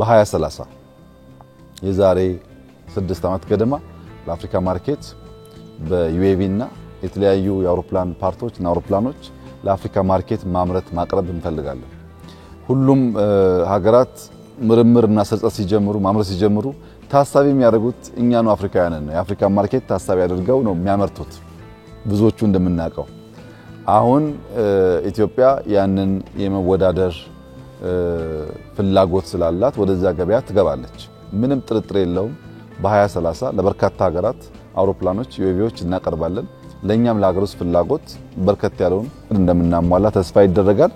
በ2030 የዛሬ 6 ዓመት ገደማ ለአፍሪካ ማርኬት በዩኤቪ እና የተለያዩ የአውሮፕላን ፓርቶች እና አውሮፕላኖች ለአፍሪካ ማርኬት ማምረት ማቅረብ እንፈልጋለን። ሁሉም ሀገራት ምርምርና ስርጸት ሲጀምሩ ማምረት ሲጀምሩ ታሳቢ የሚያደርጉት እኛኑ አፍሪካውያንን ነው። የአፍሪካ ማርኬት ታሳቢ አድርገው ነው የሚያመርቱት ብዙዎቹ እንደምናውቀው። አሁን ኢትዮጵያ ያንን የመወዳደር ፍላጎት ስላላት ወደዛ ገበያ ትገባለች። ምንም ጥርጥር የለውም። በ2030 ለበርካታ ሀገራት አውሮፕላኖች ዩኤቪዎች እናቀርባለን። ለኛም ለሀገር ውስጥ ፍላጎት በርከት ያለውን እንደምናሟላ ተስፋ ይደረጋል።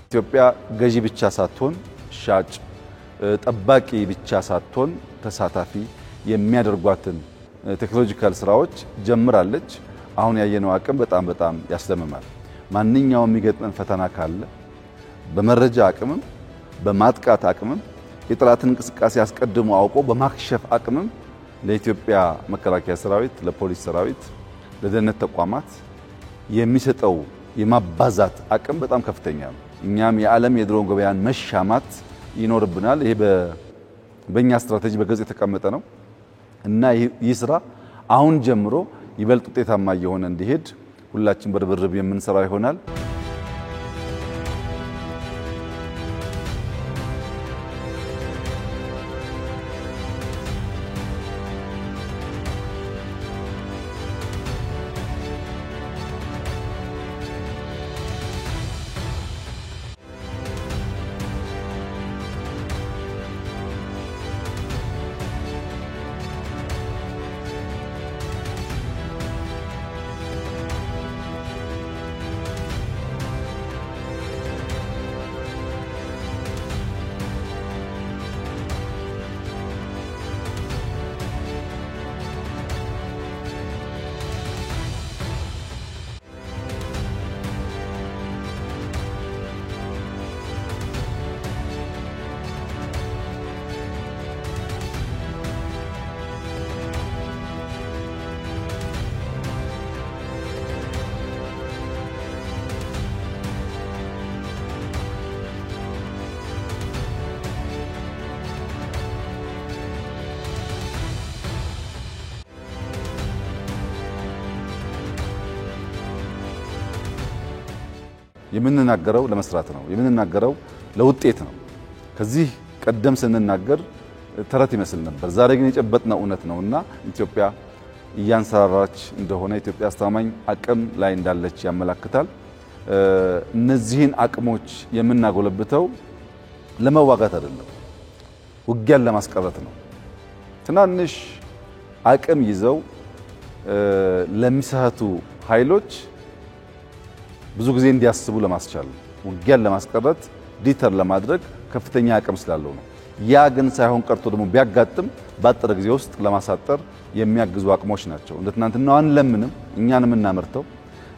ኢትዮጵያ ገዢ ብቻ ሳትሆን ሻጭ፣ ጠባቂ ብቻ ሳትሆን ተሳታፊ የሚያደርጓትን ቴክኖሎጂካል ስራዎች ጀምራለች። አሁን ያየነው አቅም በጣም ያስደምማል። ማንኛውም የሚገጥመን ፈተና ካለ በመረጃ አቅምም በማጥቃት አቅምም የጠላትን እንቅስቃሴ አስቀድሞ አውቆ በማክሸፍ አቅምም ለኢትዮጵያ መከላከያ ሰራዊት፣ ለፖሊስ ሰራዊት፣ ለደህንነት ተቋማት የሚሰጠው የማባዛት አቅም በጣም ከፍተኛ ነው። እኛም የዓለም የድሮን ገበያን መሻማት ይኖርብናል። ይሄ በእኛ ስትራቴጂ በግልጽ የተቀመጠ ነው እና ይህ ስራ አሁን ጀምሮ ይበልጥ ውጤታማ እየሆነ እንዲሄድ ሁላችን በርብርብ የምንሰራ ይሆናል። የምንናገረው ለመስራት ነው። የምንናገረው ለውጤት ነው። ከዚህ ቀደም ስንናገር ተረት ይመስል ነበር። ዛሬ ግን የጨበጥነው እውነት ነውና ኢትዮጵያ እያንሰራራች እንደሆነ ኢትዮጵያ አስተማማኝ አቅም ላይ እንዳለች ያመለክታል። እነዚህን አቅሞች የምናጎለብተው ለመዋጋት አይደለም፣ ውጊያን ለማስቀረት ነው። ትናንሽ አቅም ይዘው ለሚሳቱ ኃይሎች ብዙ ጊዜ እንዲያስቡ ለማስቻል ውጊያን ለማስቀረት ዲተር ለማድረግ ከፍተኛ አቅም ስላለው ነው። ያ ግን ሳይሆን ቀርቶ ደግሞ ቢያጋጥም ባጠረ ጊዜ ውስጥ ለማሳጠር የሚያግዙ አቅሞች ናቸው። እንደ ትናንትናው አንለምንም፣ እኛን የምናመርተው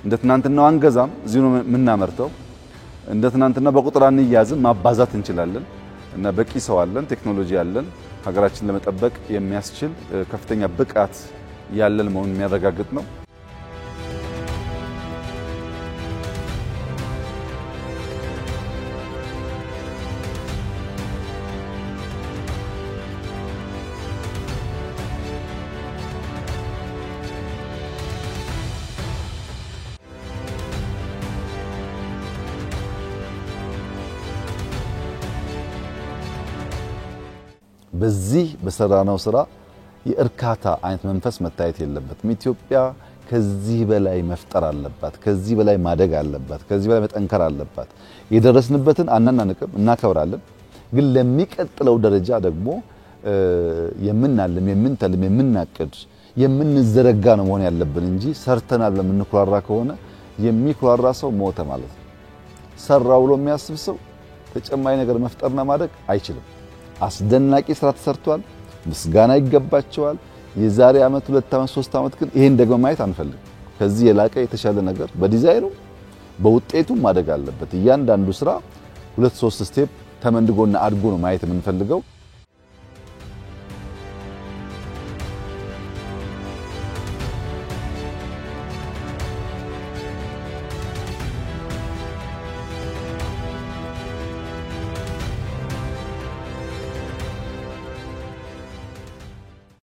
እንደ ትናንትናው አንገዛም፣ እዚሁ ነው የምናመርተው። እንደ ትናንትና በቁጥር አንያዝም፣ ማባዛት እንችላለን እና በቂ ሰው አለን፣ ቴክኖሎጂ አለን። ሀገራችንን ለመጠበቅ የሚያስችል ከፍተኛ ብቃት ያለን መሆኑን የሚያረጋግጥ ነው። በዚህ በሰራነው ስራ የእርካታ አይነት መንፈስ መታየት የለበትም። ኢትዮጵያ ከዚህ በላይ መፍጠር አለባት፣ ከዚህ በላይ ማደግ አለባት፣ ከዚህ በላይ መጠንከር አለባት። የደረስንበትን አናናንቅም፣ እናከብራለን። ግን ለሚቀጥለው ደረጃ ደግሞ የምናልም፣ የምንተልም፣ የምናቅድ፣ የምንዘረጋ ነው መሆን ያለብን እንጂ ሰርተናል ለምንኩራራ ከሆነ የሚኩራራ ሰው ሞተ ማለት ነው። ሰራው ብሎ የሚያስብ ሰው ተጨማሪ ነገር መፍጠርና ማደግ አይችልም። አስደናቂ ስራ ተሰርቷል፣ ምስጋና ይገባቸዋል። የዛሬ ዓመት 2 ዓመት 3 ዓመት ግን ይሄን ደግሞ ማየት አንፈልግም። ከዚህ የላቀ የተሻለ ነገር በዲዛይኑ በውጤቱ ማደግ አለበት። እያንዳንዱ ስራ 2-3 ስቴፕ ተመንድጎና አድጎ ነው ማየት የምንፈልገው።